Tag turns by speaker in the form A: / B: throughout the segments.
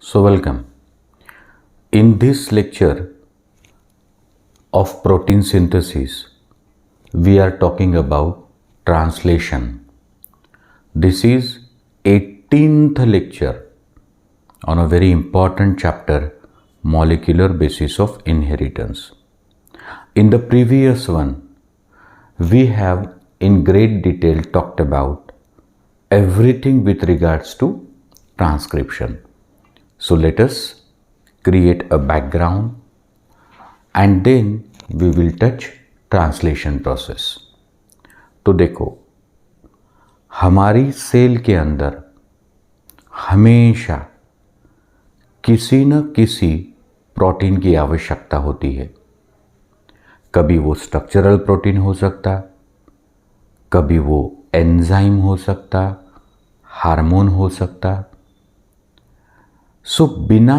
A: So welcome. In this lecture of protein synthesis, we are talking about translation. This is 18th lecture on a very important chapter, molecular basis of inheritance. In the previous one, we have in great detail talked about everything with regards to transcription. So let us create a background and then we will touch translation process. तो देखो, हमारी cell के अंदर हमेशा किसी न किसी protein की आवश्यकता होती है. कभी वो स्ट्रक्चरल प्रोटीन हो सकता, कभी वो एंजाइम हो सकता, हार्मोन हो सकता. सो बिना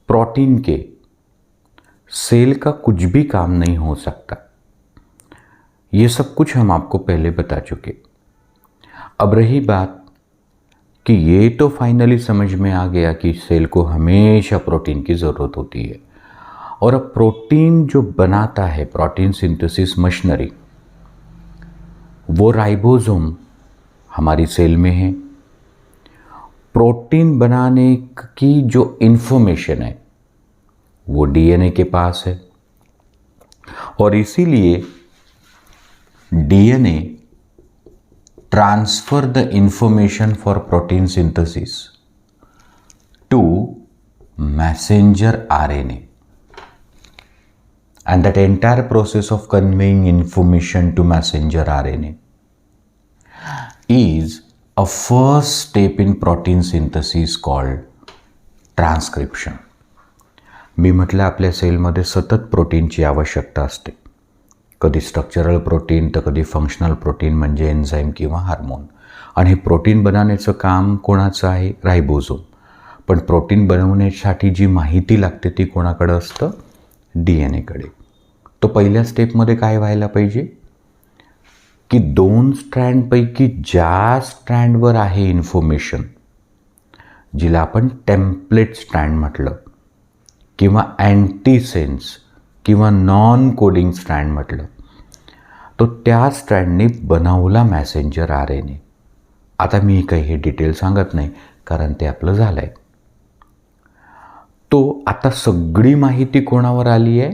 A: प्रोटीन के सेल का कुछ भी काम नहीं हो सकता. ये सब कुछ हम आपको पहले बता चुके. अब रही बात कि ये तो फाइनली समझ में आ गया कि सेल को हमेशा प्रोटीन की ज़रूरत होती है. और अब प्रोटीन जो बनाता है, प्रोटीन सिंथेसिस मशीनरी, वो राइबोसोम हमारी सेल में है. प्रोटीन बनाने की जो इन्फॉर्मेशन है वो डीएनए के पास है. और इसीलिए DNA transfer the information for protein synthesis to messenger RNA. And that entire process of conveying information to messenger RNA is a first step in protein synthesis called transcription. मी म्हटलं आपल्या सेलमध्ये सतत प्रोटीनची आवश्यकता असते. कधी स्ट्रक्चरल प्रोटीन तर कधी functional protein म्हणजे एन्झाईम किंवा हार्मोन. आणि हे प्रोटीन बनवण्याचं काम कोणाचं आहे? राइबोसोम. पण प्रोटीन बनवण्यासाठी जी माहिती लागते ती कोणाकडे असतं? डीएनएकडे. तो पहिल्या स्टेपमध्ये काय व्हायला पाहिजे की 2 स्ट्रँडपैकी ज्या स्ट्रँडवर आहे इन्फॉर्मेशन, जिला आपण टेम्पलेट स्ट्रँड म्हटलं किंवा अँटीसेन्स किंवा नॉन कोडिंग स्ट्रँड म्हटलं, तो त्या स्ट्रँडने बनवला मॅसेंजर आरएनए. आता मी काही हे डिटेल सांगत नाही कारण ते आपलं झालं आहे. तो आता सगळी माहिती कोणावर आली आहे?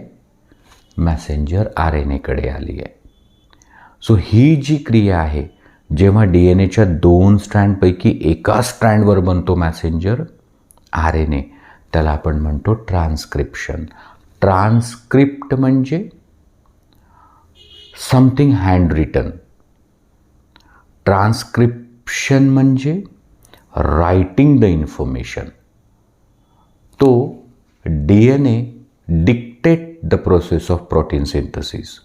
A: मॅसेंजर आरएनएकडे आली आहे. सो ही जी क्रिया आहे, जेव्हा डीएनएच्या 2 स्ट्रँडपैकी एका स्ट्रँडवर बनतो मॅसेंजर आरएनए, त्याला आपण म्हणतो ट्रान्सक्रिप्शन. ट्रान्सक्रिप्ट म्हणजे समथिंग हँड रिटन. ट्रान्सक्रिप्शन म्हणजे रायटिंग द इन्फॉर्मेशन. तो DNA dictate the process of protein synthesis.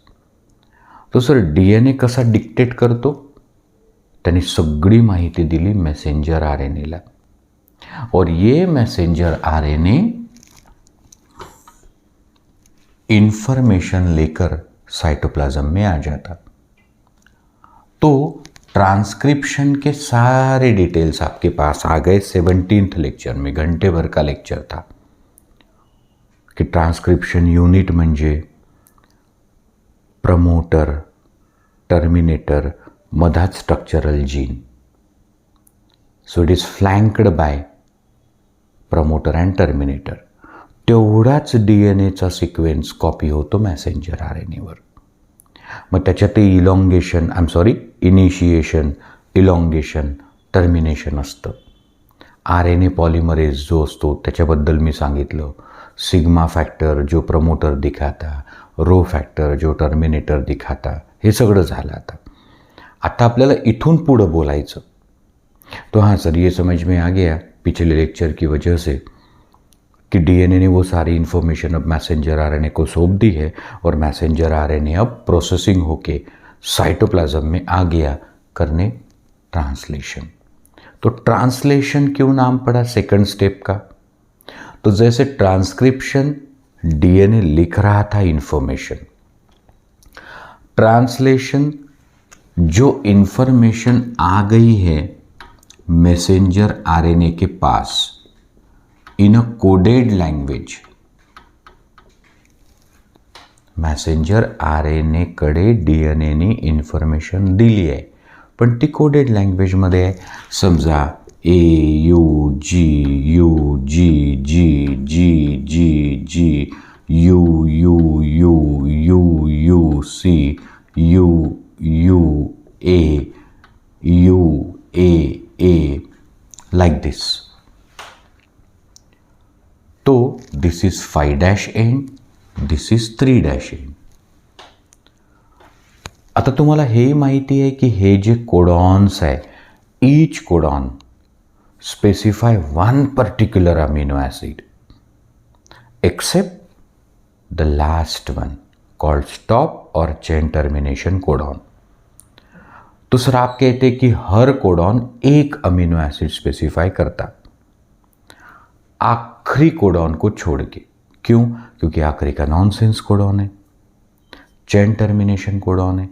A: तो सर डीएनए कसा डिक्टेट करतो? त्याने सगळी माहिती दिली मैसेंजर आरएनएला. और ये मैसेंजर आरएनए इंफॉर्मेशन लेकर साइटोप्लाज्म में आ जाता. तो ट्रांसक्रिप्शन के सारे डिटेल्स आपके पास आ गए 17th लेक्चर में. घंटे भर का लेक्चर था कि ट्रांसक्रिप्शन यूनिट म्हणजे प्रमोटर, टर्मिनेटर, मधात structural gene. So it is flanked by promoter and terminator. तेवढाच डीएनएचा सिक्वेन्स कॉपी होतो मॅसेंजर आरएनएवर. मग त्याच्यात ते इनिशिएशन, इलॉंगेशन, टर्मिनेशन असतं. आरएनए पॉलिमरेज जो असतो त्याच्याबद्दल मी सांगितलं. सिग्मा फॅक्टर जो प्रमोटर दिखाता, रो फॅक्टर जो टर्मिनेटर दिखाता, हे सगळं झालं. आता आपल्याला इथून पुढं बोलायचं. तो हाँ सर, ये समझ में आ गया पिछले लेक्चर की वजह से कि डीएनए ने वो सारी इन्फॉर्मेशन अब मैसेंजर आरएनए को सौंप दी है और मैसेंजर आरएनए अब प्रोसेसिंग होके साइटोप्लाज्म में आ गया करने ट्रांसलेशन. तो ट्रांसलेशन क्यों नाम पड़ा सेकंड स्टेप का? तो जैसे ट्रांसक्रिप्शन डीएनए लिख रहा था इन्फॉर्मेशन, ट्रांसलेशन जो इन्फॉर्मेशन आ गई है मैसेंजर आरएनए के पास, इन अ कोडेड लँग्वेज. मॅसेंजर RNA कडे DNAने इन्फॉर्मेशन दिली आहे, पण ती कोडेड लँग्वेजमध्ये आहे. समजा AUGUGGGGG UUUUUC UUAUAA like this. तो this is 5' end, this is 3' end. आता तुम्हाला हे माहिती आहे की हे जे कोडॉन्स आहे, each codon specify one particular amino acid except the last one called stop or chain termination codon. तो सर आप कहते कि हर कोडॉन एक अमीनो एसिड स्पेसिफाई करता आखिरी कोडॉन को छोड़ के. क्यों? क्योंकि आखिरी का नॉनसेंस कोडॉन है, चेन टर्मिनेशन कोडॉन है.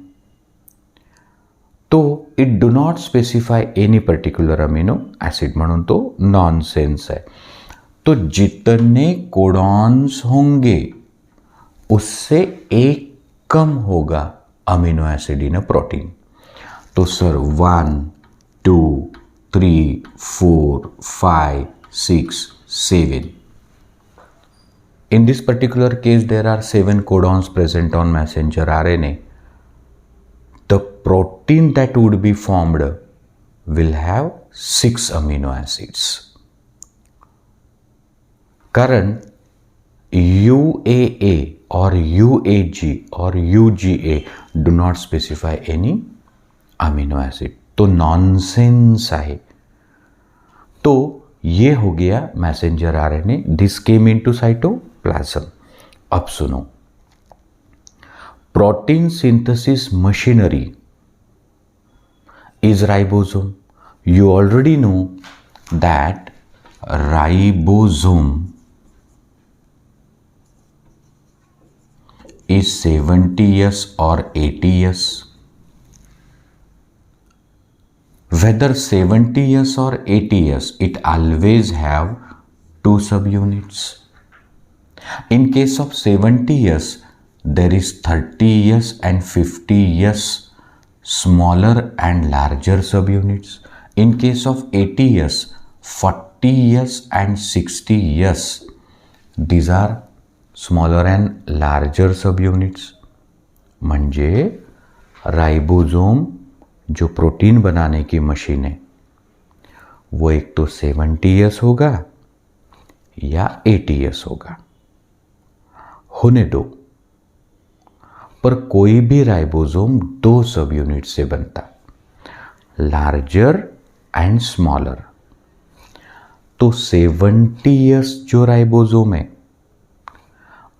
A: तो it do not specify any particular amino acid, म्हणून तो नॉनसेंस है. तो जितने कोडॉन्स होंगे उससे एक कम होगा amino acid in a protein. तो sir 1 2 3 4 5 6 7. In this particular case, there are 7 codons present on messenger RNA. The protein that would be formed will have 6 amino acids. कारण UAA or UAG or UGA do not specify any amino acid. तो nonsense है. तो ये हो गया messenger RNA. This came into cytoplasm. अब सुनो, protein synthesis machinery is ribosome. You already know that ribosome is 70 years or 80 years. Whether 70 years or 80 years, it always have 2 subunits. In case of 70 years, there is 30 years and 50 years smaller and larger subunits. In case of 80 years, 40 years and 60 years, these are smaller and larger subunits. म्हणजे ribosome जो protein बनाने की machine है वो एक तो 70 years होगा या 80 ईयर्स होगा, होने दो. पर कोई भी राइबोसोम 2 सब यूनिट से बनता, लार्जर एंड स्मॉलर. तो 70 ईयर्स जो राइबोसोम है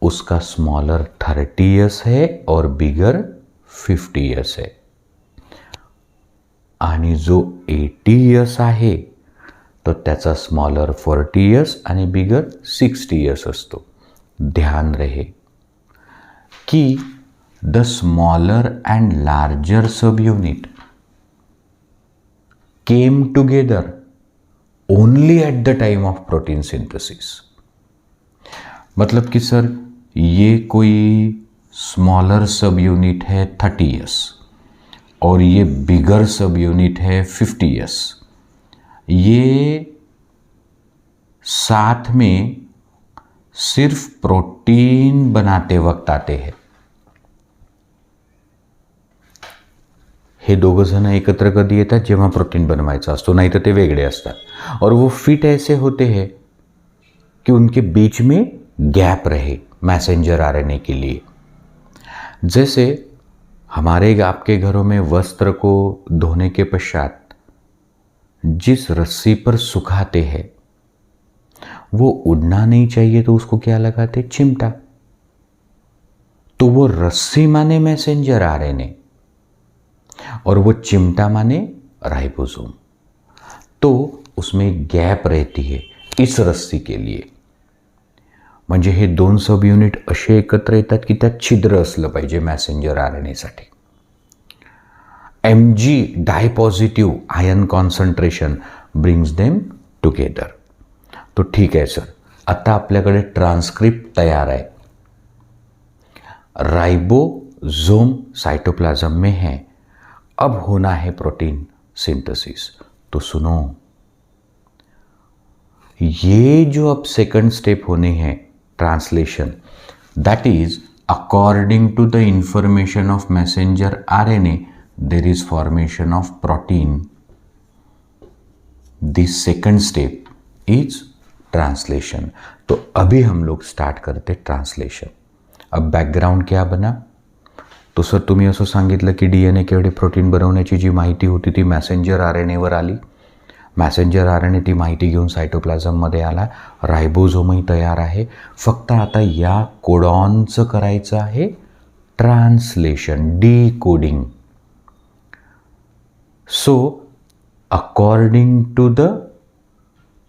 A: उसका स्मॉलर 30 ईयर्स है और बिगर 50 ईयर्स है. आणि जो 80 ईयर्स आहे तो त्याचा स्मॉलर 40 ईयर्स आणि बिगर 60 ईयर्स असतो. ध्यान रहे की the smaller and larger sub unit came together only at the time of protein synthesis. मतलब कि सर ये कोई स्मॉलर सब यूनिट है 30 ईयर्स और ये बिगर सब यूनिट है 50 ईयर्स. ये साथ में सिर्फ प्रोटीन बनाते वक्त आते हैं. हे दोघं जण एकत्र कधी येतात जेव्हा प्रोटीन बनवायचा असतो, नाही तर ते वेगळे असतात. और वो फिट ऐसे होते हैं कि उनके बीच में गैप रहे मैसेंजर आरएनए के लिए. जैसे हमारे आपके घरों में वस्त्र को धोने के पश्चात जिस रस्सी पर सुखाते हैं वो उड़ना नहीं चाहिए, तो उसको क्या लगाते? चिमटा. तो वो रस्सी माने मैसेंजर आरएनए और वो चिमटा माने राइबोसोम. तो उसमें गैप रहती है इस रस्सी के लिए. म्हणजे हे 2 सब युनिट असे एकत्र येतात की त्यात छिद्र असलं पाहिजे मॅसेंजर आरएनएसाठी. Mg di positive ion concentration brings them together. तो ठीक आहे सर, आता आपल्याकडे ट्रान्सक्रिप्ट तैयार है, राइबोसोम साइटोप्लाज्म में है, अब होना है प्रोटीन सिंथेसिस। तो सुनो, ये जो अब सेकंड स्टेप होने हैं translation, that is according to the information of messenger RNA there is formation of protein. This second step is translation. तो अभी हम लोग स्टार्ट करते ट्रांसलेशन। अब बॅकग्राऊंड क्या बना, तो सर तुम्ही असं सांगितलं की DNA केवढे प्रोटीन बनवण्याची जी माहिती होती ती मॅसेंजर RNAवर आली, मॅसेंजर RNA ती माहिती घेऊन सायटोप्लाझममध्ये आला, रायबोझोमही तयार आहे, फक्त आता या कोडॉनचं करायचं आहे translation, decoding. So according to the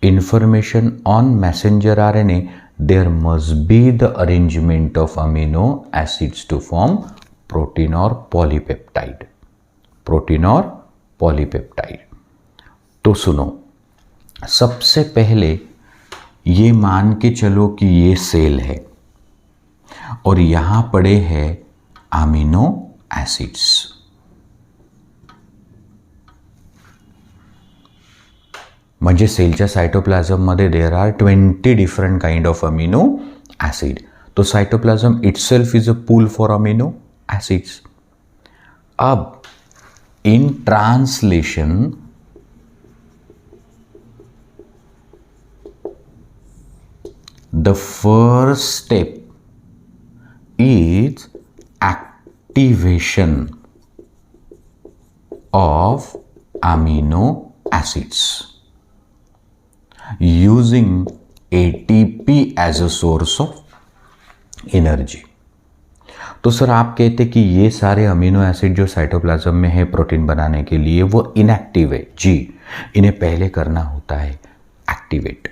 A: information on messenger RNA, there must be the arrangement of amino acids to form protein or polypeptide. Protein or polypeptide. तो सुनो, सबसे पहले ये मान के चलो कि ये सेल है और यहाँ पड़े हैं अमीनो एसिड्स. म्हणजे सेलच्या सायटोप्लाझममध्ये there are 20 different kind of amino acid. तो cytoplasm itself is a pool for amino acids. अब in translation the first step is activation of amino acids using ATP as a source of energy. तो sir आप कहते कि ये सारे amino acid जो cytoplasm में है प्रोटीन बनाने के लिए वो इनएक्टिव है. जी, इन्हें पहले करना होता है एक्टिवेट.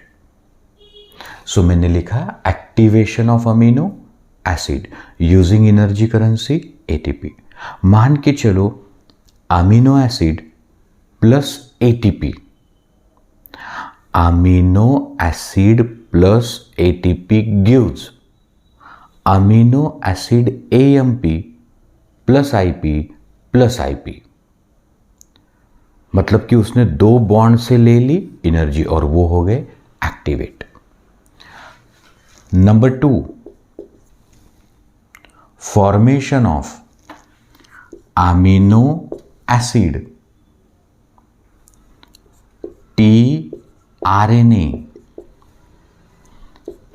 A: सो मैंने लिखा activation of amino acid using energy currency ATP. मान के चलो amino acid plus ATP, amino acid plus ATP gives amino acid AMP plus IP plus IP. मतलब कि उसने दो बॉन्ड से ले ली एनर्जी और वो हो गए activate. Number 2, formation of amino acid tRNA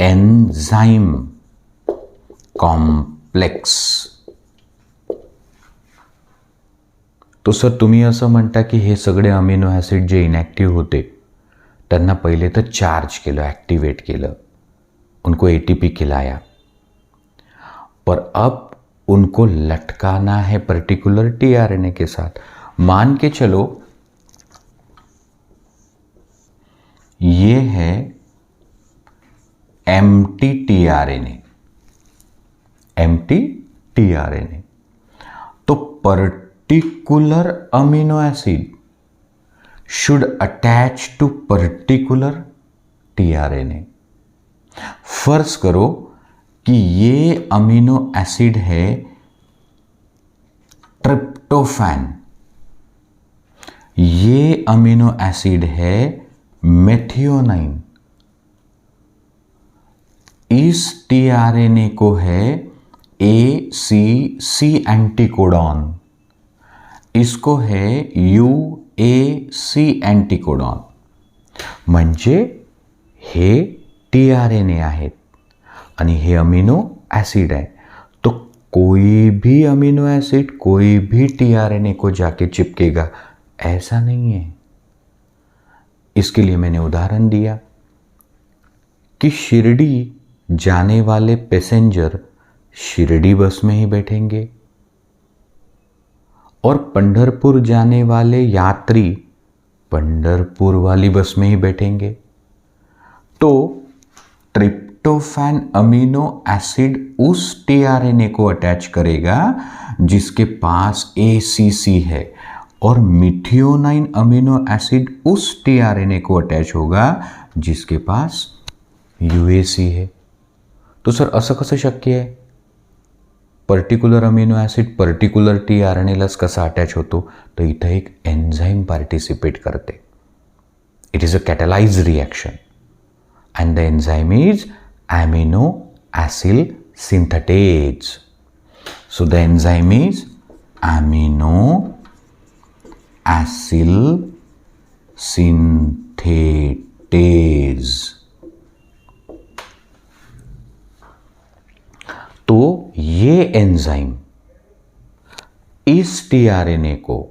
A: enzyme complex. तो सर तुम्ही असं म्हणता की हे सगळे अमिनो ॲसिड जे इनॅक्टिव्ह होते त्यांना पहिले तर चार्ज केलं, ॲक्टिवेट केलं, उनको ATP खिलाया, पर अब उनको लटकाना है पर्टिकुलर tRNA के साथ. मान के चलो ये है एम्प्टी tRNA. तो particular amino acid should attach to particular tRNA. फर्ज करो कि ये अमीनो एसिड है ट्रिप्टोफैन, ये अमीनो एसिड है मेथियोनाइन, इस tRNA को है ACC एंटीकोडॉन, इसको है UAC एंटीकोडॉन. म्हणजे हे tRNA आहेत आणि हे अमीनो एसिड है. तो कोई भी अमीनो एसिड कोई भी tRNA को जाके चिपकेगा ऐसा नहीं है. इसके लिए मैंने उदाहरण दिया कि शिरडी जाने वाले पैसेंजर शिरडी बस में ही बैठेंगे और पंढरपुर जाने वाले यात्री पंढरपुर वाली बस में ही बैठेंगे. तो ट्रिप्टोफैन अमीनो एसिड उस tRNA को अटैच करेगा जिसके पास ACC है और मिथियोनाइन अमीनो एसिड उस tRNA को अटैच होगा जिसके पास UAC है. तो सर असं कसं शक्य आहे? पर्टिक्युलर अमिनो ॲसिड पर्टिक्युलर tRNAलाच कसा अटॅच होतो? तर इथं एक एन्झाईम पार्टिसिपेट करते. It is a कॅटलाइज reaction and the enzyme is amino acyl synthetase. So the enzyme is amino acyl synthetase. तो ये एंजाइम इस tRNA को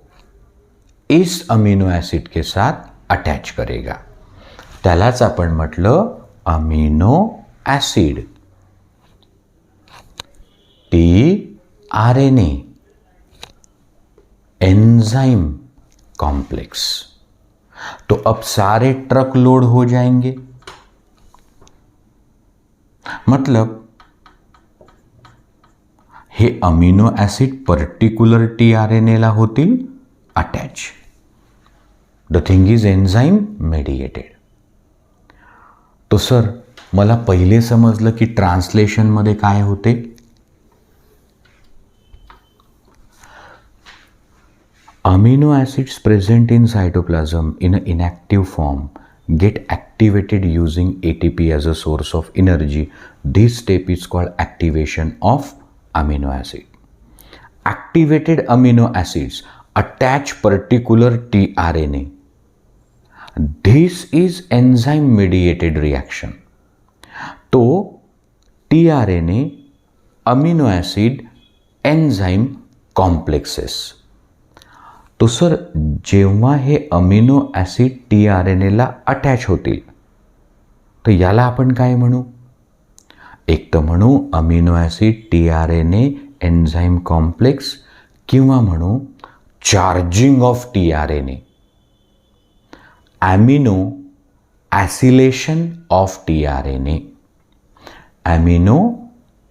A: इस अमीनो एसिड के साथ अटॅच करेगा. त्यालाच आपण म्हटलं amino acid. tRNA enzyme complex. तो अब सारे ट्रक लोड हो जाएंगे. मतलब हे अमीनो ॲसिड पर्टिक्युलर tRNAला होतील attach. The thing is enzyme mediated. तो सर मला पहिले समजलं की ट्रान्सलेशनमध्ये काय होते? Amino acids present in cytoplasm in a inactive form get activated using ATP as a source of energy. This step is called activation of amino acid. Activated amino acids attach particular tRNA. This is enzyme mediated reaction. तो tRNA amino acid enzyme complexes. तो sir जेव्हा हे amino acid tRNAला attach होतील तर याला आपण काय म्हणू? एक तर म्हणू amino acid tRNA enzyme complex किंवा म्हणू charging of tRNA. Amino acylation of tRNA. Amino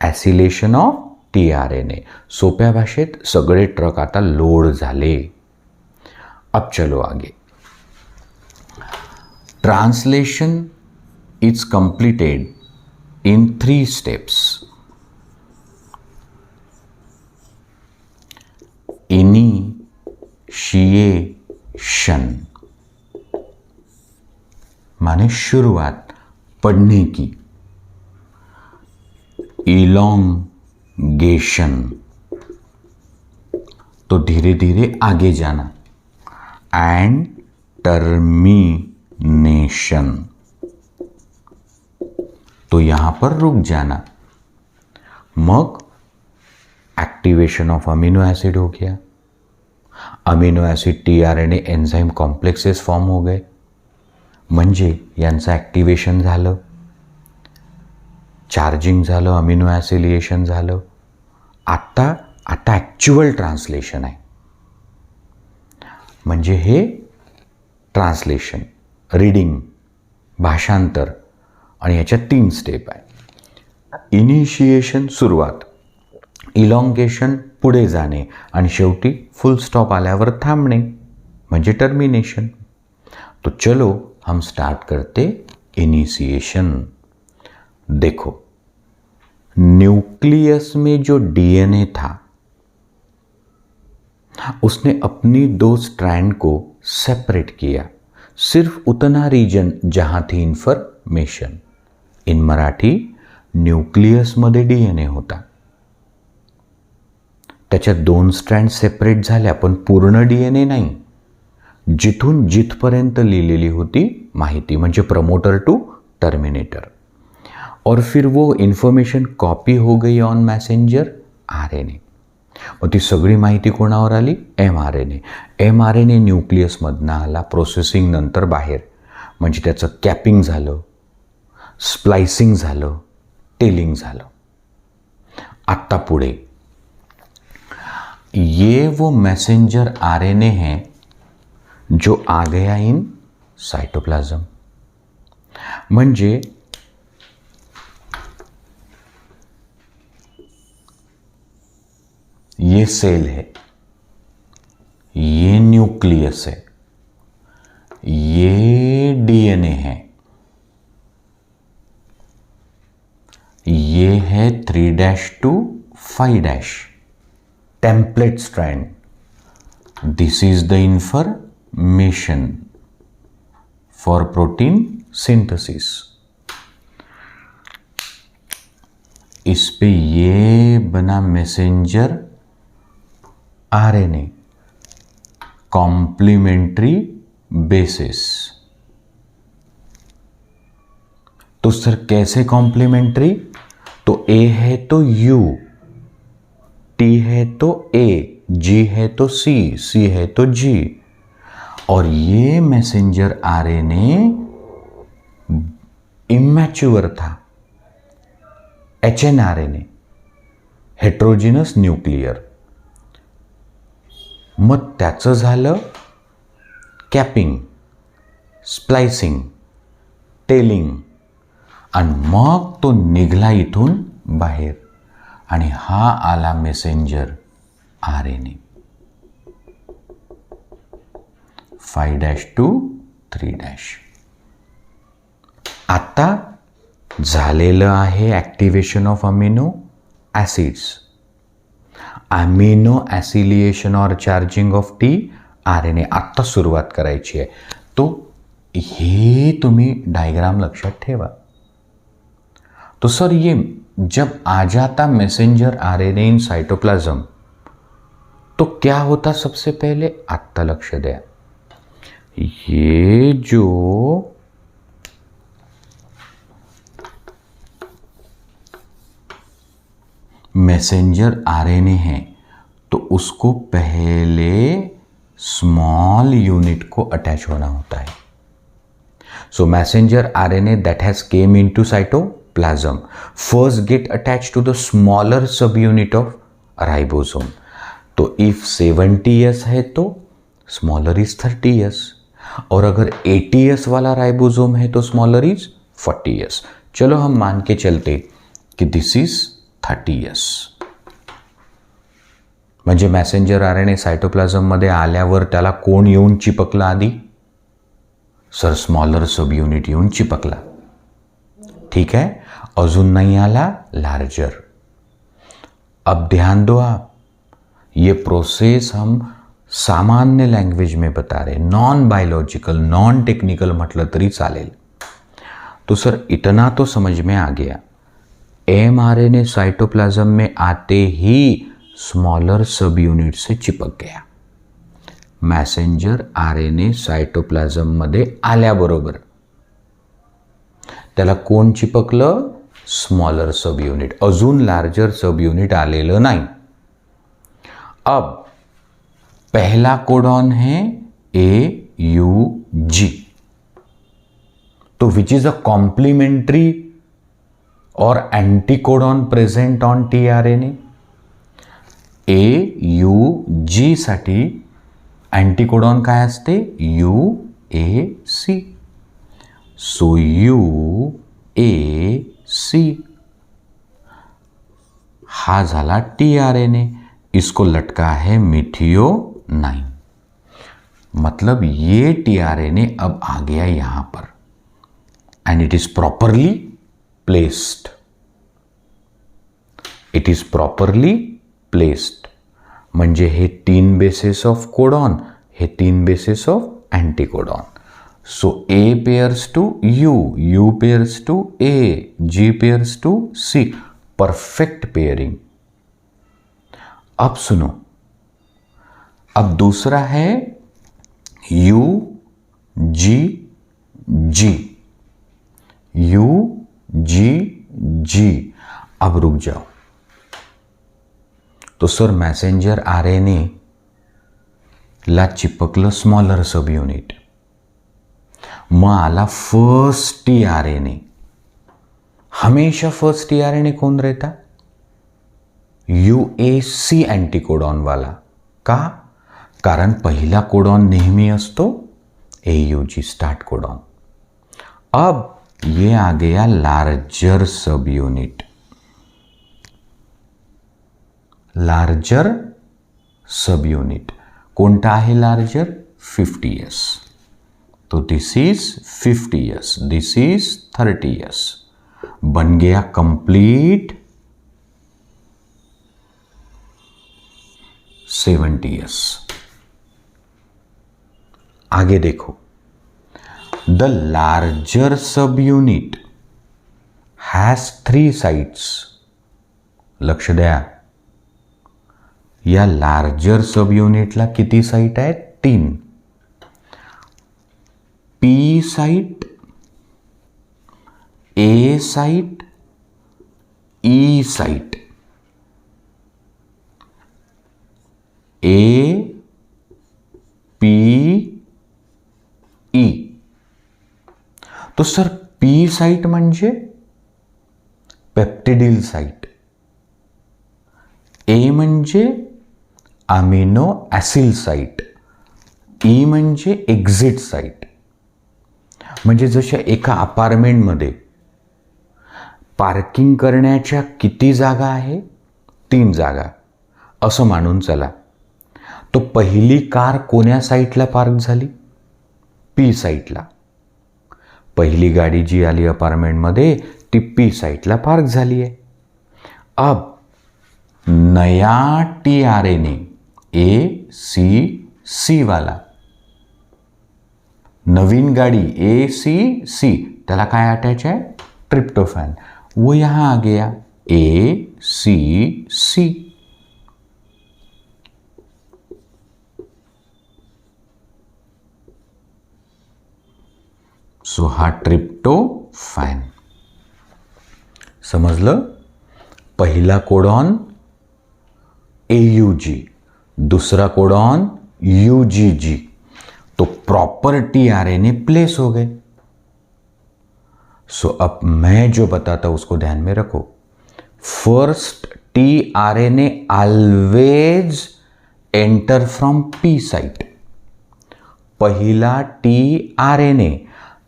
A: acylation of tRNA. सोप्या भाषेत सगळे ट्रक आता लोड झाले. अब चलो आगे. Translation is completed in 3 steps. Initiation माने शुरुआत, पढ़ने की. इलोंगेशन तो धीरे धीरे आगे जाना. एंड टर्मिनेशन तो यहां पर रुक जाना. मग एक्टिवेशन ऑफ अमीनो एसिड हो गया. Amino acid tRNA enzyme complexes form हो गए. म्हणजे यांचं ॲक्टिवेशन झालं, चार्जिंग झालं, अमीनो ॲसिलिएशन झालं. आता ॲक्च्युअल ट्रान्सलेशन आहे. म्हणजे हे ट्रान्सलेशन, रीडिंग, भाषांतर आणि याच्यात 3 स्टेप आहे. इनिशिएशन सुरुवात, इलॉंगेशन पुढे जाणे आणि शेवटी फुल स्टॉप आल्यावर थांबणे म्हणजे टर्मिनेशन. तो चलो हम स्टार्ट करते इनिशिएशन. देखो, न्यूक्लियस में जो DNA था उसने अपनी 2 स्ट्रैंड को सेपरेट किया. सिर्फ उतना रीजन जहां थी इन्फॉर्मेशन. इन मराठी न्यूक्लियसमध्ये DNA होता. त्याच्यात 2 स्ट्रँड सेपरेट झाल्या पण पूर्ण DNA नाही. जिथून जिथपर्यंत लिहिलेली होती माहिती म्हणजे प्रमोटर टू टर्मिनेटर. और फिर वो इन्फॉर्मेशन कॉपी हो गई ऑन मैसेंजर RNA. मग ती सगळी माहिती कोणावर आली? mRNA. mRNA न्यूक्लियसमधनं आला प्रोसेसिंग नंतर बाहेर. म्हणजे त्याचं कॅपिंग झालं, स्प्लाइसिंग झालं, टेलिंग झालं. आत्ता पुढे ये वो मैसेंजर RNA है जो आ गया इन साइटोप्लाज्म. म्हणजे ये सेल है, ये न्यूक्लियस है, ये DNA है. ये है 3' to 5', template strand. This is the information for protein synthesis. इस पे ये बना मैसेंजर आरएनए, कॉम्प्लीमेंट्री बेसिस. तो सर कैसे कॉम्प्लीमेंट्री? तो ए है तो यू, टी है तो ए, जी है तो सी, सी है तो जी. और ये मैसेंजर आरएनए इमैच्योर था, एचएनआरएनए, हेट्रोजिनस न्यूक्लियर. मग त्याचं झालं कॅपिंग, स्प्लायसिंग, टेलिंग, आणि मग तो निघाला इथून बाहेर आणि हा आला मेसेंजर आरएनए 5' to 3'. आता झालेलं आहे activation of amino acids. Amino acylation और चार्जिंग ऑफ टी आरएनए आत्ता सुरुवात करायची आहे. तो हे तुम्ही डायग्राम लक्षात ठेवा. तो सर ये जब आ जाता मैसेंजर आरएनए इन साइटोप्लाज्म तो क्या होता सबसे पहले? आत्ता लक्ष द्या. ये जो मैसेंजर आरएनए है तो उसको पहले स्मॉल यूनिट को अटैच होना होता है. So messenger RNA that has came into cytoplasm first get attach to the smaller sub unit of ribosome. तो इफ 70S है तो स्मॉलर इज 30S, और अगर 80S वाला राइबोसोम है तो स्मॉलर इज 40S. चलो हम मान के चलते कि दिस इज 30S. म्हणजे मॅसेंजर आरएनए सायटोप्लाझममध्ये आल्यावर त्याला कोण येऊन चिपकला आधी? सर स्मॉलर सब यूनिट येऊन चिपकला. ठीक है, अजून नहीं आला लार्जर. अब ध्यान दो आप, ये प्रोसेस हम सामान्य लैंग्वेज में बता रहे, नॉन बायोलॉजिकल, नॉन टेक्निकल म्हटलं तरी चालेल. तो सर इतना तो समझ में आ गया, एमआरएनए साइटोप्लाज्म में आते ही स्मॉलर सब यूनिट से चिपक गया. मैसेंजर आरएनए साइटोप्लाज्म मध्ये आल्याबरोबर त्याला कोण चिपकलं? Smaller sub unit. अजून लार्जर सब यूनिट आलेलं नाही. अब पहला कोडॉन है AUG, तो विच इज अ कॉम्प्लीमेंट्री और anticodon present on tRNA. AUG साठी एंटीकोडॉन काय असते? UAC. सो UAC हा झाला टीआरएनए. इसको लटका है मिथियोनाइन. मतलब ये टीआरएनए अब आ गया यहां पर and it is properly placed. It is properly placed. म्हणजे हे 3 बेसिस ऑफ कोडॉन, हे 3 bases of anticodon. So A pairs to U, U pairs to A, G pairs to C. Perfect pairing. अब सुनो, अब दूसरा है UGG. UGG. अब रुक जाओ. तो सर मैसेंजर आरएनए ला चिपकलं स्मॉलर सब युनिट. मग आला फर्स्ट टीआरएनए. हमेशा फर्स्ट टीआरएनए कौन रहता? UAC एंटीकोडॉन वाला. का? कारण पहिला कोडॉन नेहमी असतो AUG स्टार्ट कोडॉन. अब ये आ गया larger sub unit. Larger sub unit कोणता आहे लार्जर? 50S. तो this is 50S, this is 30S. बन गया कंप्लीट 70s। आगे देखो, the larger sub unit has 3 sides. लक्ष द्या, या लार्जर सब युनिटला किती साईट आहेत? 3। पी साइट, ए साइट, ई साइट। ए, पी, ई। तो सर पी साइट म्हणजे पेप्टिडिल साइट, ए म्हणजे अमिनो ॲसिल साइट, ई म्हणजे एक्झिट साइट। म्हणजे जशा एका अपार्टमेंटमध्ये पार्किंग करण्याच्या किती जागा आहे? 3 जागा असं मानून चला। तो पहिली कार कोण्या साईटला पार्क झाली? पी साईटला। पहिली गाडी जी आली अपार्टमेंटमध्ये ती पी साईटला पार्क झाली आहे। अब नया TRNA ACC वाला, नवीन गाड़ी ACC, त्याला काय अटैच है? ट्रिप्टोफैन। वो यहां आ गया ACC। सो हा ट्रिप्टोफैन। समजलं? पहिला कोडॉन AUG, दूसरा कोडॉन UGG। तो प्रॉपर TRNA प्लेस हो गए। सो अब मैं जो बताता हूं उसको ध्यान में रखो। First TRNA always enter from P site. पहिला TRNA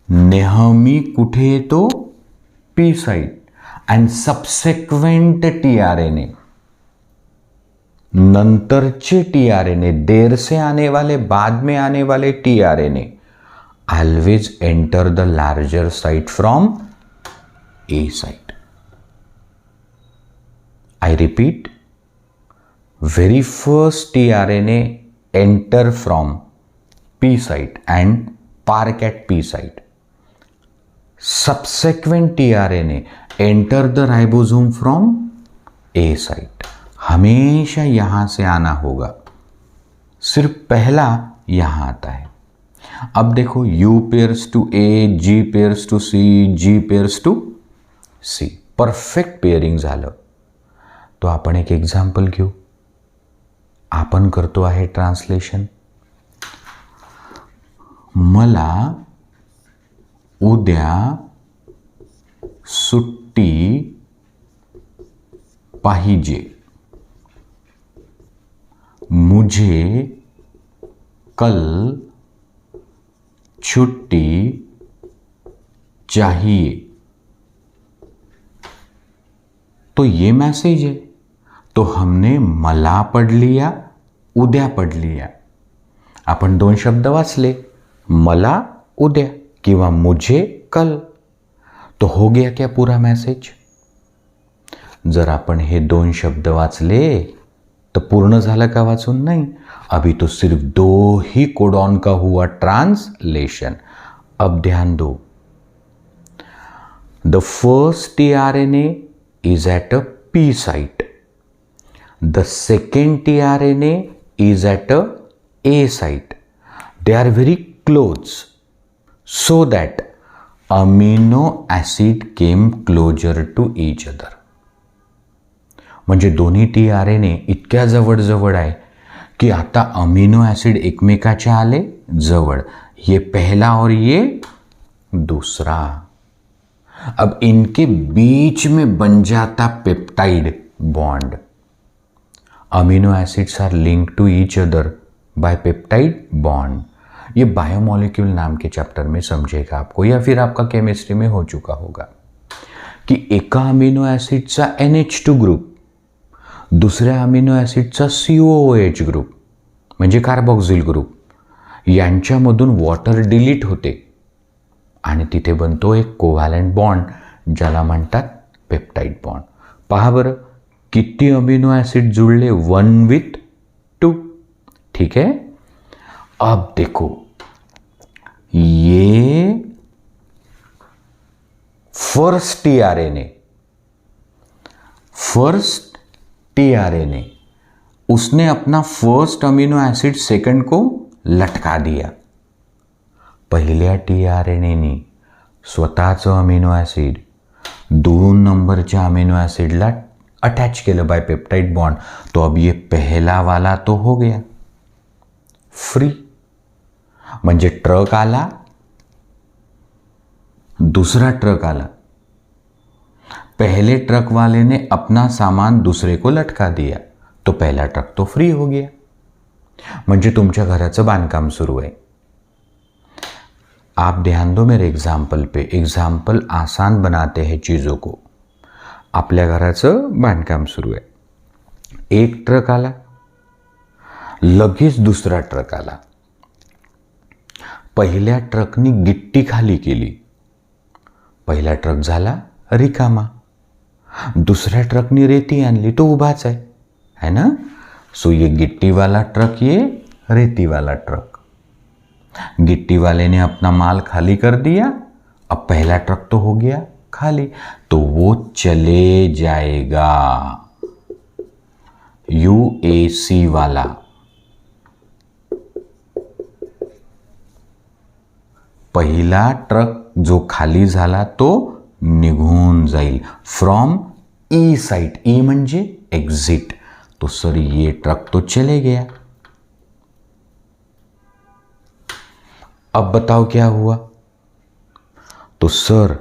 A: नेहमी कुठे येतो? P site. And subsequent TRNA, नंतरचे TRNA, देर से आने वाले, बाद में आने वाले TRNA always enter the larger site from A site. I repeat, very first TRNA enter from P site and park at P site. Subsequent TRNA enter the ribosome from A site. हमेशा यहां से आना होगा, सिर्फ पहला यहां आता है। अब देखो, U pairs to A, G pairs to C, G pairs to C, perfect pairing झालं। तो आपण एक एक्झाम्पल घेऊ। आपण करतो आहे ट्रान्सलेशन। मला उद्या सुट्टी पाहिजे। मुझे कल छुट्टी चाहिए। तो ये मैसेज है। तो हमने मला पढ़ लिया, उद्या पढ़ लिया। आपण 2 शब्द वाचले, मला उद्या किंवा मुझे कल। तो हो गया क्या पूरा मैसेज? जर आपण हे 2 शब्द वाचले तो पूर्ण झालं का वाचून? नहीं। अभी तो सिर्फ 2 ही कोडॉन का हुआ ट्रांसलेशन। अब ध्यान दो, the first TRNA is at a P site, the second TRNA is at a A site. They are very close, so that amino acid came closer to each other. म्हणजे दोन्ही TRNA इतक्या जवळ जवळ आहे की आता अमीनो ॲसिड एकमेकाच्या आले जवळ। ये पहला और ये दूसरा। अब इनके बीच में बन जाता peptide bond. Amino acids are linked to each other by peptide bond. ये बायोमोलिक्यूल नाम के चैप्टर में समझेगा आपको, या फिर आपका केमिस्ट्री में हो चुका होगा कि एका अमीनो एसिडचा NH2 ग्रुप दुसऱ्या अमीनो ॲसिडचा COOH ग्रुप म्हणजे कार्बोक्सिल ग्रुप, यांच्यामधून वॉटर डिलीट होते आणि तिथे बनतो एक कोव्हॅलंट बॉन्ड ज्याला म्हणतात पेप्टाइड बॉन्ड. पहा बरं किती अमिनो ॲसिड जुळले, 1 with 2. ठीक है. अब देखो ये फर्स्ट टीआरएनए उसने अपना फर्स्ट अमीनो ॲसिड सेकंड को लटका दिया. पहिल्या टीआरएनएने स्वतःचं अमिनो ॲसिड 2 नंबरच्या अमिनो ॲसिडला अटैच केलं बाय पेप्टाइड बॉन्ड. तो अब ये पहला वाला तो हो गया फ्री. म्हणजे ट्रक आला, दूसरा ट्रक आला, पहले ट्रक वाले ने अपना सामान दूसरे को लटका दिया, तो पहला ट्रक तो फ्री हो गया. म्हणजे तुमच्या घराचं बांधकाम सुरू आहे. आप ध्यान दो मेरे एग्जाम्पल पे. एग्जाम्पल आसान बनाते हैं चीज़ों को. आपल्या घराचं बांधकाम सुरू आहे. एक ट्रक आला, लगेच दुसरा ट्रक आला. पहिल्या ट्रकनी गिट्टी खाली केली, पहिला ट्रक झाला रिकामा. दुसऱ्या ट्रकनी रेती आणली, तो उभाच है ना. सो ये गिट्टी वाला ट्रक, ये रेती वाला ट्रक. गिट्टी वाले ने अपना माल खाली कर दिया, अब पहला ट्रक तो हो गया खाली, तो वो चले जाएगा. UAC वाला पहिला ट्रक जो खाली झाला तो निघून जाईल फ्रॉम ई साइट. ई म्हणजे एक्झिट. तो सर ये ट्रक तो चले गया. अब बताओ क्या हुआ. तो sir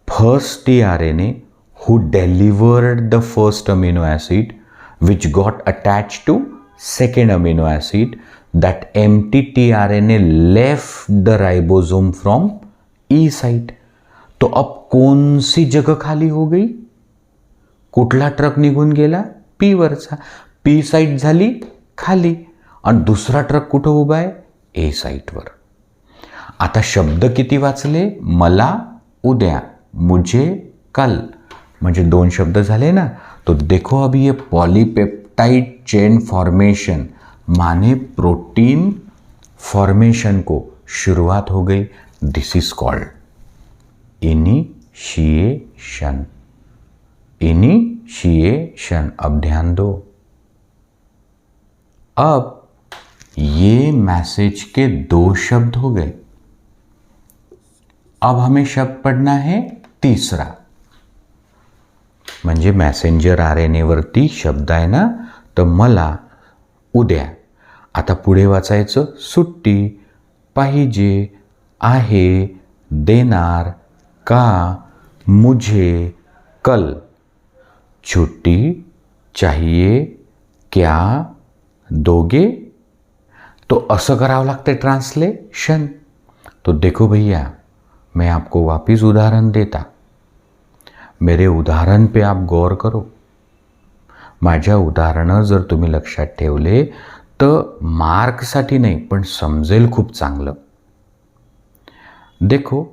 A: first tRNA who delivered the first amino acid which got attached to second amino acid, that empty tRNA left the ribosome from E site. तो अब कौन सी जगह खाली हो गई. कुठला ट्रक निघून गेला, पी वरचा. पी साईट झाली खाली आणि दुसरा ट्रक कुठं उभा आहे, ए साईटवर. आता शब्द किती वाचले, मला उद्या, मुझे कल, म्हणजे 2 शब्द झाले ना. तो देखो अभी ये पॉलीपेप्टाइड चेन फॉर्मेशन माने प्रोटीन फॉर्मेशन को शुरुआत हो गई. This is called initiation. Initiation. अब ध्यान दो, अब ये मैसेज के 2 शब्द हो गए. अब हमें शब्द पढ़ना है तीसरा. म्हणजे मॅसेंजर RNA वरती शब्द आहे ना, तर मला उद्या. आता पुढे वाचायचं सुट्टी, पाहिजे, आहे, देणार, का, मुझे, कल. छुट्टी चाहिए, क्या दोगे. तो असं करावं लागते ट्रांसलेशन. तो देखो भैया, मैं आपको वापिस उदाहरण देता. मेरे उदाहरण पे आप गौर करो. माझ्या उदाहरणं जर तुम्ही लक्षात ठेवले तर मार्कसाठी नाही पण समजेल खूप चांगलं. देखो,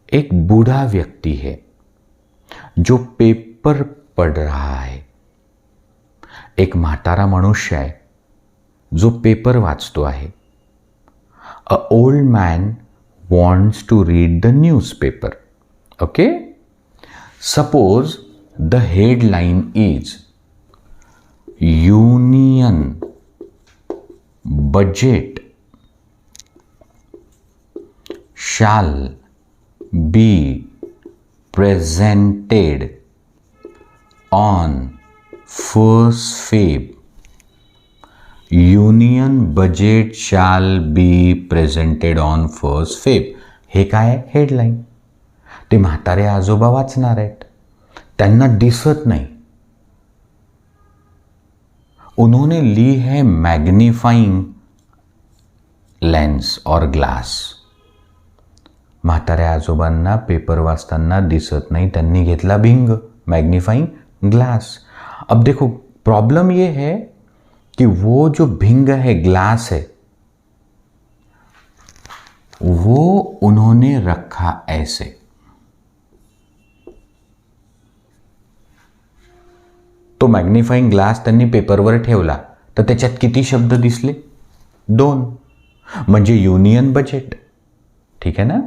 A: एक बूढ़ा व्यक्ति है जो पेपर पढ़ रहा है. एक म्हातारा मनुष्य आहे जो पेपर वाचतो आहे. A old man wants to read the newspaper. Okay. Suppose the headline is Union budget shall be presented on 1st Feb. Union budget shall be presented on 1st Feb. हे काय आहे हेडलाईन. ते म्हातारे आजोबा वाचणार आहेत, त्यांना दिसत नाही. उन्होंने ली है मैग्नीफाइंग लेंस और ग्लास. म्हाताऱ्या आजोबांना पेपर वाचताना दिसत नाही, त्यांनी घेतला भिंग, मैग्नीफाइंग ग्लास. अब देखो प्रॉब्लम ये है कि वो जो भिंग है, ग्लास है, वो उन्होंने रखा ऐसे. तो मॅग्निफाईंग ग्लास त्यांनी पेपरवर ठेवला तर त्याच्यात किती शब्द दिसले? 2. म्हणजे यूनियन बजट. ठीक है ना?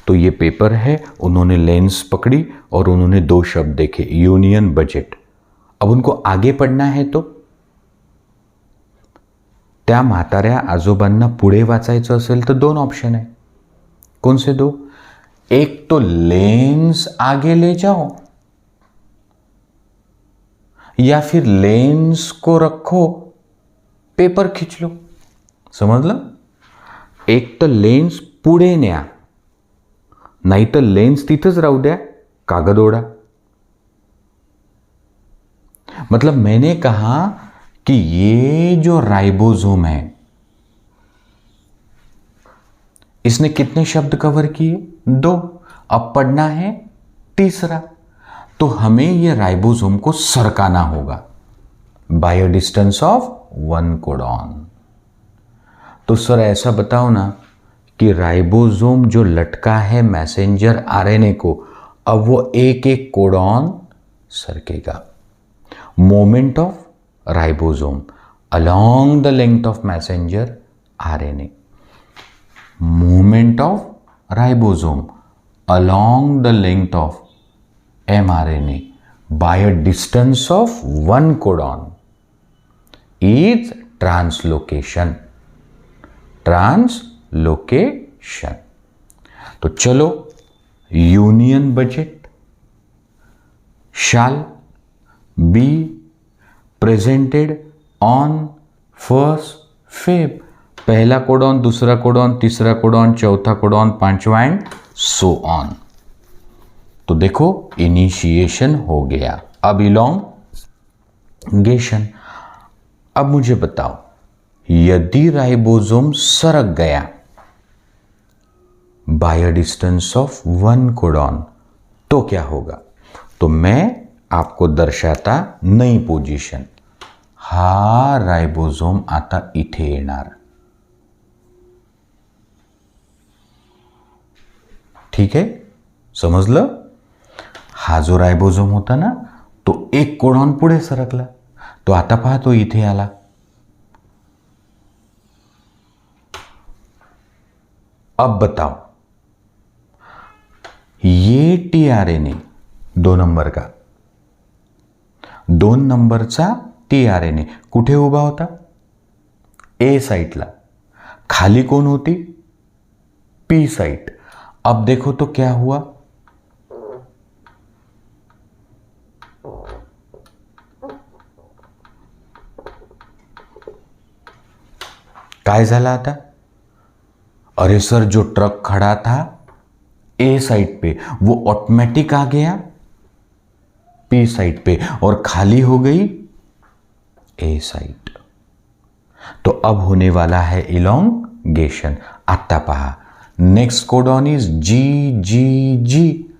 A: तो ये पेपर है, उन्होंने लेंस पकड़ी और उन्होंने 2 शब्द देखे, यूनियन बजट. अब उनको आगे पढ़ना है तो त्या म्हाताऱ्या आजोबांना पुढे वाचायचं असेल तर 2 ऑप्शन आहे. कौन से 2? एक तो लेंस आगे ले जाओ या फिर लेंस को रखो, पेपर खींच लो. समजलं? एक तर लेन्स पुढे न्या, नाही तर लेन्स तिथंच राहू द्या, कागद ओढा. मतलब मैंने कहा कि ये जो राइबोसोम है इसने कितने शब्द कवर किए? 2. अब पढ़ना है तीसरा. तो हमें ये राइबोसोम को सरकाना होगा by a distance of 1 codon. तो सर ऐसा बताओ ना कि राइबोसोम जो लटका है मैसेंजर आरएनए को, अब वो एक एक कोडॉन सरकेगा. Moment of ribosome along the length of messenger RNA. Movement of ribosome along the length of mRNA by a distance of 1 codon is translocation. Translocation. तो चलो, union budget shall be presented on 1st Feb. पहला codon, दूसरा codon, तीसरा codon, चौथा codon, पांचवा and so on. तो देखो initiation हो गया. अब इलॉन्गेशन. अब मुझे बताओ, यदि राइबोसोम सरक गया by a distance of 1 codon तो क्या होगा? तो मैं आपको दर्शाता नई पोजिशन. हा राइबोसोम आता इथे येणार. ठीक है, समजलं? हा जो राइबोसोम होता ना तो 1 कोडॉन पुढे सरकला. तो आता पहा तो इथे आला. अब बताओ, ये टीआरएनए 2 नंबर का, 2 नंबरचा टीआरएनए कुठे उभा होता? ए साइटला. खाली कोण होती? P site. अब देखो तो क्या हुआ? काय झालं आता? अरे सर, जो ट्रक खड़ा था ए साइड पे वो ऑटोमेटिक आ गया पी साइड पे और खाली हो गई ए साइड. तो अब होने वाला है इलॉन्गेशन. आता पहा, नेक्स्ट कोडॉन इज जी जी जी,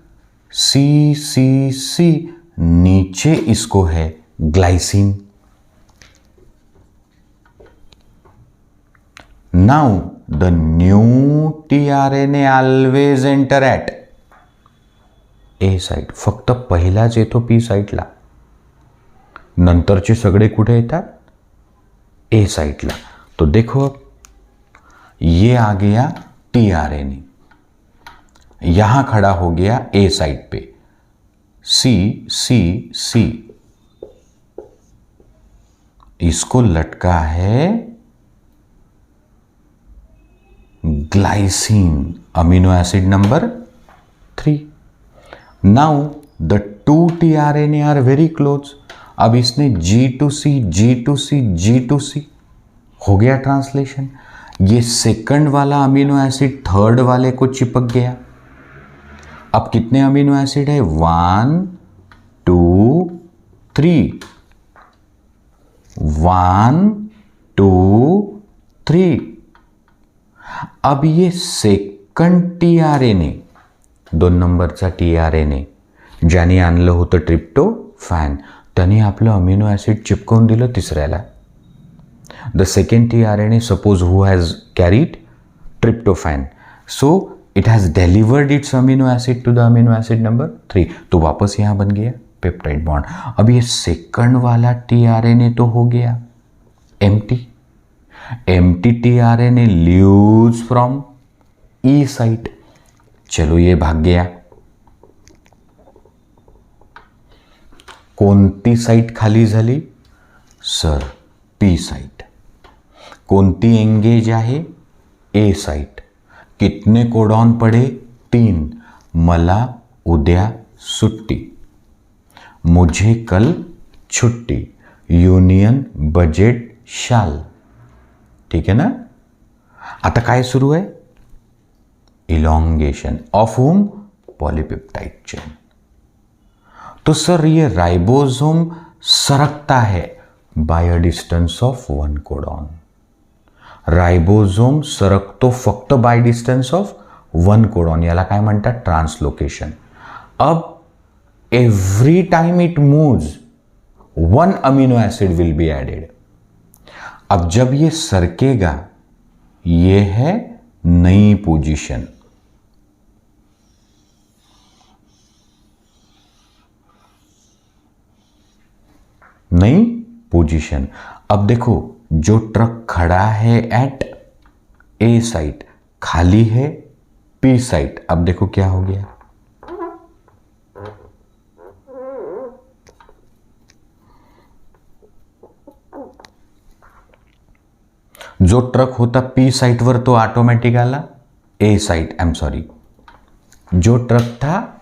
A: सी सी सी, नीचे इसको है glycine. Now the new tRNA always enter at A site. फक्त पहिलाच येतो पी साइटला, नंतरचे सगळे कुठे येतात? ए साइटला. तो देखो अब ये आ गया tRNA, यहां खड़ा हो गया ए साइट पे. सी सी सी, इसको लटका है glycine, amino acid number 3. Now the 2 tRNA are very close. अब इसने G2C G2C G2C हो गया ट्रांसलेशन. ये सेकंड वाला अमीनो एसिड थर्ड वाले को चिपक गया. अब कितने अमीनो एसिड है? 1 2 3, 1 2 3. अब ये सेकंड टीआरएनए, 2 नंबरचा टीआरएनए ज्याने आणलं होतं ट्रिप्टोफॅन, त्याने आपलं अमिनो ॲसिड चिपकवून दिलं तिसऱ्याला. The second tRNA suppose who has carried tryptophan, so it has delivered its amino acid to the amino acid number 3. तो वापस यहाँ बन गया पेप्टाइड बॉन्ड। अब ये सेकंड वाला टीआरएनए तो हो गया empty. Empty tRNA leaves from E site. चलो ये भाग गया। कोणती साइट खाली झाली सर? P site. कोणती एंगेज आहे? ए साइट. कितने कोडॉन पडे? 3. मला उद्या सुट्टी, मुझे कल छुट्टी, युनियन बजेट शाल. ठीक है ना? आता काय सुरू आहे? इलॉन्गेशन ऑफ होम? Polypeptide chain. तो सर ये राइबोसोम सरकता है by a distance of 1 codon. Ribosome सरकतो फक्त बाय डिस्टन्स ऑफ 1 कोडॉन. याला काय म्हणतात? ट्रान्सलोकेशन. अब every time it moves 1 amino acid will be added. अब जब ये सरकेगा, ये है नई पोजीशन. नई पोजीशन. अब देखो, जो ट्रक खड़ा है एट ए साइट, खाली है पी साइट. अब देखो क्या हो गया. जो ट्रक होता पी साइट वर तो ऑटोमॅटिक आला ए साइट. आई एम सॉरी, जो ट्रक था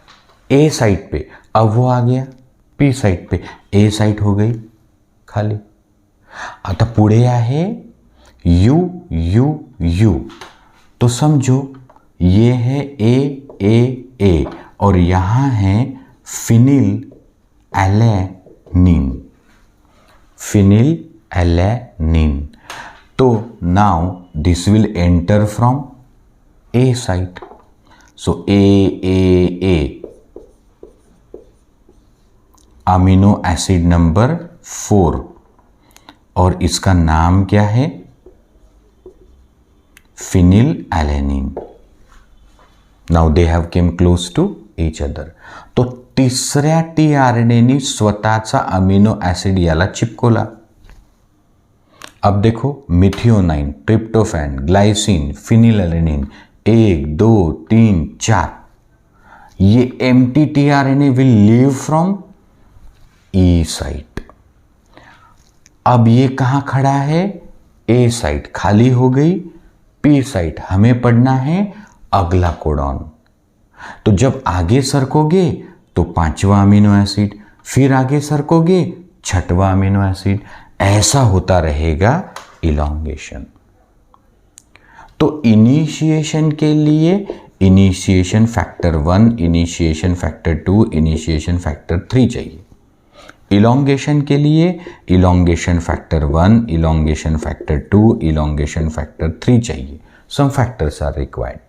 A: ए साइट पे, अब वो आ गया पी साइट पे. ए साइट हो गई खाली. आता पुढे आहे यू यू यू. तो समझो ये है ए ए ए और यहां है फिनिल एलेनिन. Phenylalanine. तो now this will enter from A site. So A amino acid number 4 और इसका नाम क्या है? Phenylalanine. Now they have came close to each other. तो तिसऱ्या टीआरएनएनी स्वतःचा अमीनो ऍसिड याला चिपकोला. अब देखो, मिथिओनाइन, ट्रिप्टोफैन, ग्लाइसिन, फिनिलएलेनिन, 1 2 3 4. ये empty tRNA will leave from E site. अब ये कहां खड़ा है? ए साइट खाली हो गई. पी साइट हमें पढ़ना है अगला कोडॉन. तो जब आगे सरकोगे तो 5वां अमीनो एसिड, फिर आगे सरकोगे 6वां अमीनो एसिड. ऐसा होता रहेगा इलॉन्गेशन. तो इनिशिएशन के लिए initiation factor 1, initiation factor 2, initiation factor 3 चाहिए. इलॉन्गेशन के लिए elongation factor 1, elongation factor 2, elongation factor 3 चाहिए. Some factors are required.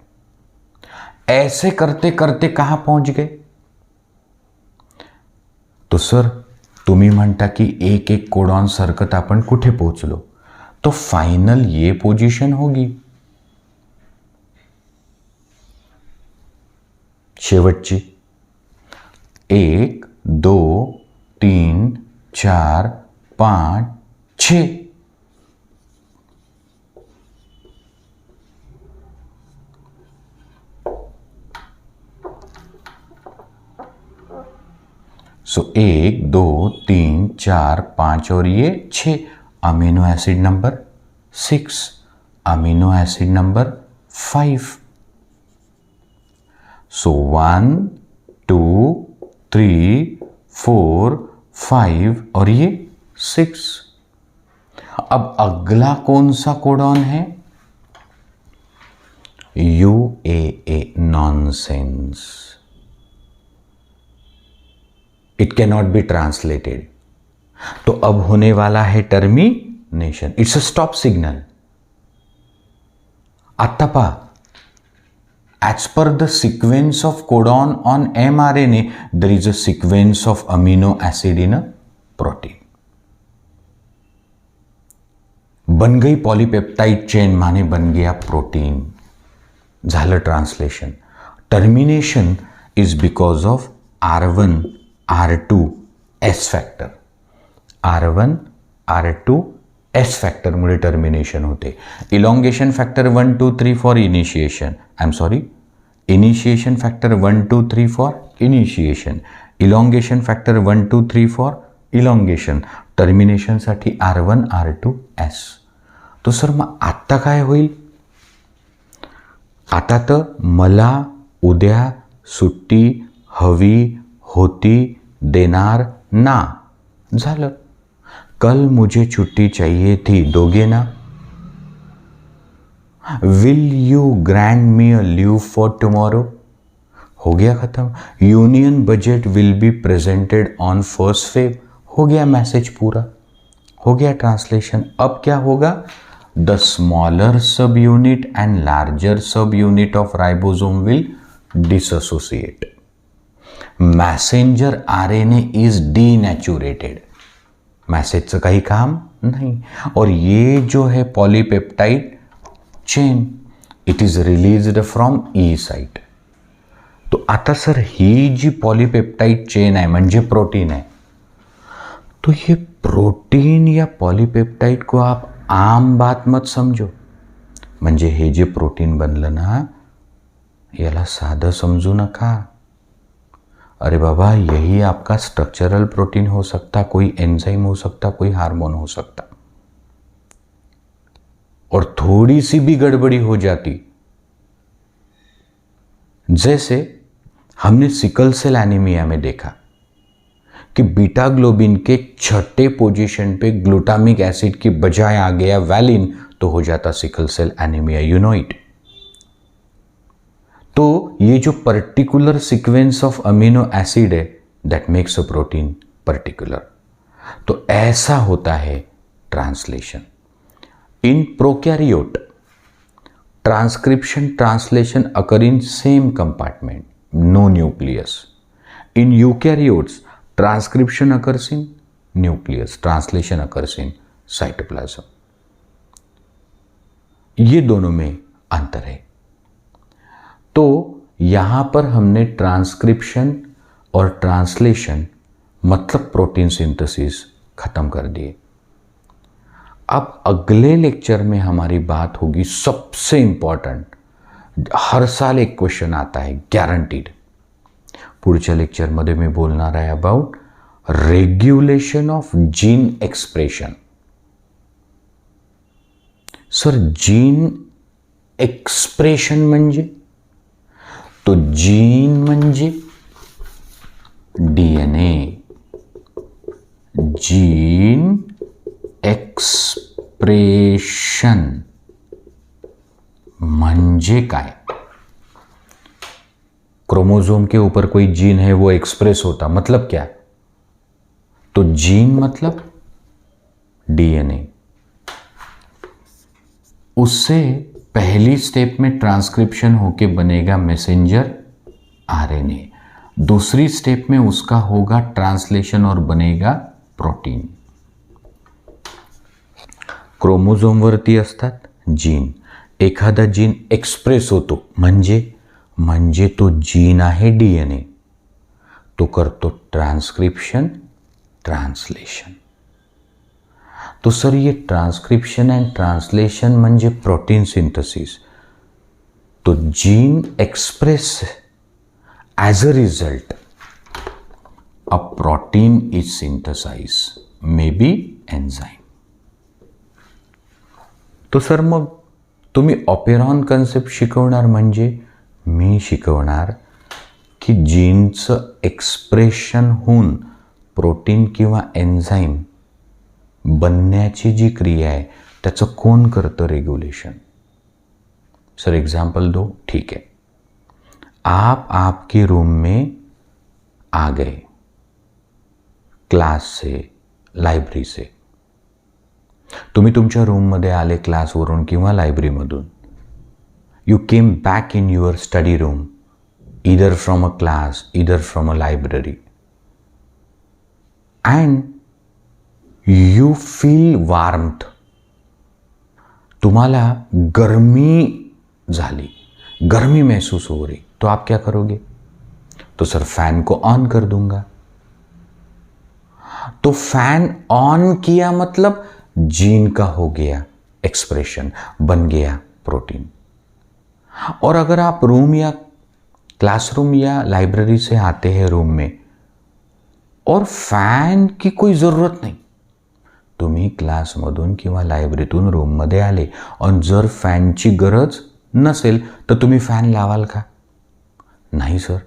A: ऐसे करते करते कहां पहुंच गए? तो सर तुम्ही म्हणता की एक एक कोडॉन सरकत आपण कुठे पोहोचलो? तो फाइनल ये पोजीशन होगी शेवटची. 1 2 3 4 5 6. सो 1 2 3 4 5 और ये 6. Amino acid number 6, amino acid number 5. सो 1 2 3 4 5 और ये 6. अब अगला कौन सा कोडॉन है? UAA. Nonsense. It cannot be translated. तो अब होने वाला है termination. It's a stop signal. आता पहा, as per the sequence of codon on mRNA, there is a sequence of amino acid in a protein. बन गई पॉलीपेप्टाइड चेन, माने बन गया प्रोटीन. झालं translation. Termination is because of R1, R2 S factor, R1 R2 S फॅक्टरमुळे termination होते. Elongation factor 1 2 3 for initiation, initiation factor 1 2 3 for initiation, elongation factor 1 2 3 for elongation, टर्मिनेशनसाठी R1 R2 S. तो sir मग आत्ता काय होईल? आता तर मला उद्या सुट्टी हवी होती, देणार ना, झालं. कल मुझे छुट्टी चाहिए थी, दोगे ना? Will you grand me a leave for tomorrow? हो गया खत्म. Union budget will be presented on 1 Feb. हो गया मैसेज पूरा, हो गया ट्रांसलेशन. अब क्या होगा? The smaller sub unit and larger sub unit of ribosome will dissociate. Messenger RNA is denatured. मैसेजचं काही काम नाही. और ये जो है polypeptide chain, it is released from E site. तो आता सर ही जी पॉलीपेप्टाइड चेन आहे म्हणजे प्रोटीन आहे, तो ये प्रोटीन या पॉलीपेप्टाइड को आप आम बात मत समजो. म्हणजे हे जे प्रोटीन बनलं ना, याला साधं समजू नका. अरे बाबा, यही आपका स्ट्रक्चरल प्रोटीन हो सकता, कोई एंजाइम हो सकता, कोई हार्मोन हो सकता. और थोड़ी सी भी गड़बड़ी हो जाती, जैसे हमने सिकल सेल एनीमिया में देखा कि बीटा ग्लोबिन के छठे पोजीशन पे ग्लूटामिक एसिड की बजाय आ गया वैलिन, तो हो जाता sickle cell anaemia. You know it. तो ये जो particular sequence of amino acid है, that makes a protein particular. तो ऐसा होता है translation. In prokaryote, transcription translation occur in same compartment, no nucleus. In eukaryotes, transcription occurs in nucleus, translation occurs in cytoplasm. ये दोनों में अंतर है. तो यहाँ पर हमने ट्रांसक्रिप्शन और ट्रांसलेशन मतलब प्रोटीन सिंथेसिस खत्म कर दिए. अब अगले लेक्चर में हमारी बात होगी सबसे इंपॉर्टेंट, हर साल एक क्वेश्चन आता है गॅरंटीड. पुढच्या लेक्चरमध्ये मी बोलणार आहे about regulation of gene expression. Sir gene expression म्हणजे? तो जीन म्हणजे DNA. जीन एक्सप्रेशन म्हणजे काय? क्रोमोसोम के ऊपर कोई जीन है, वो एक्सप्रेस होता, मतलब क्या? तो जीन मतलब DNA. उससे पहली स्टेप में ट्रांसक्रिप्शन होके बनेगा मैसेंजर RNA. दूसरी स्टेप में उसका होगा ट्रांसलेशन और बनेगा प्रोटीन. क्रोमोझोमवरती असतात जीन. एखादा जीन एक्सप्रेस होतो म्हणजे तो जीन आहे DNA. तो करतो ट्रांसक्रिप्शन ट्रांसलेशन. तो सर ये ट्रांसक्रिप्शन एंड ट्रांसलेशन म्हणजे प्रोटीन सिंथेसिस. तो gene express as a result a protein is synthesize, may be enzyme. तो सर मग तुम्ही ऑपेरॉन कन्सेप्ट शिकवणार म्हणजे मी शिकवणार की जीनचं एक्सप्रेशन होऊन प्रोटीन किंवा एन्झाइम बनण्याची जी क्रिया आहे त्याचं कोण करतं रेग्युलेशन. सर एग्जाम्पल दो. ठीक है, आप आपके रूम में आ गए क्लास से, लायब्ररी से. तुम्ही तुमच्या रूममध्ये आले क्लासवरून किंवा लायब्ररीमधून. You came back in your study room, either from a class, either from a library, and you feel warmth. तुम्हाला गर्मी झाली, गर्मी महसूस हो रही, तो आप क्या करोगे? तो सर फैन को ऑन कर दूंगा. तो फैन ऑन किया मतलब जीन का हो गया एक्सप्रेशन, बन गया प्रोटीन। और अगर आप रूम या क्लासरूम या लाइब्रेरी से आते हैं रूम में और फॅन की कोई जरूरत नाही, तुम्ही क्लासमधून किंवा लायब्ररीतून रूममध्ये आले आणि जर फॅनची गरज नसेल तर तुम्ही फॅन लावाल का? नाही सर.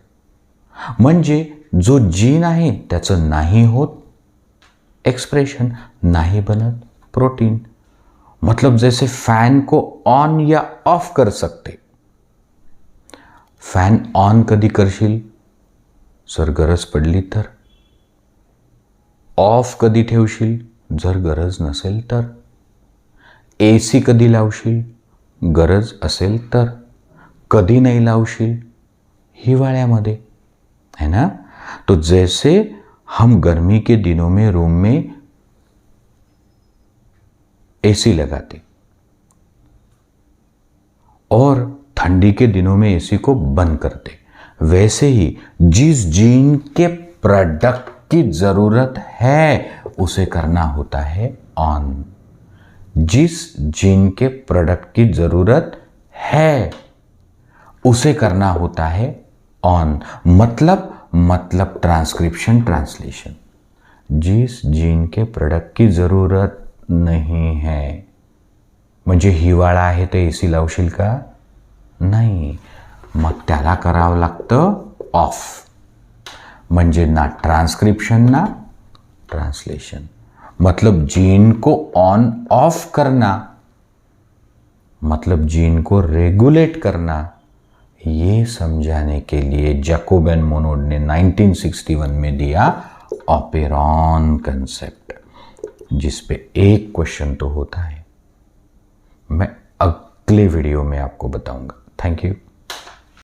A: म्हणजे जो जीन आहे त्याचं नाही होत एक्सप्रेशन, नाही बनत प्रोटीन. मतलब जैसे फैन को ऑन या ऑफ कर सकते. फॅन ऑन कधी करशील? सर गरज पडली तर. ऑफ कधी ठेवशील? जर गरज नसेल तर. एसी कधी लावशील? गरज असेल तर. कधी नहीं लावशील? हिवाळ्यामध्ये, है ना. तो जैसे हम गर्मी के दिनों में रूम में एसी लगाते और ठंडी के दिनों में एसी को बंद करते, वैसे ही जिस जीन के प्रोडक्ट की जरूरत है उसे करना होता है ऑन. जिस जीन के प्रोडक्ट की जरूरत है उसे करना होता है ऑन. मतलब ट्रांसक्रिप्शन, ट्रांसलेशन. जिस जीन के प्रोडक्ट की जरूरत नहीं है, म्हणजे हिवाळा आहे तर एसी लावशील का? नाही. मग त्याला करावं लागतं ऑफ. म्हणजे ना ट्रांसक्रिप्शन ना ट्रांसलेशन. मतलब जीन को ऑन ऑफ करना, मतलब जीन को रेगुलेट करना. ये समझाने के लिए जैकोब एंड मोनोड ने 1961 में दिया ऑपेरॉन कंसेप्ट, जिस पे एक क्वेश्चन तो होता है. मैं अगले वीडियो में आपको बताऊंगा. Thank you.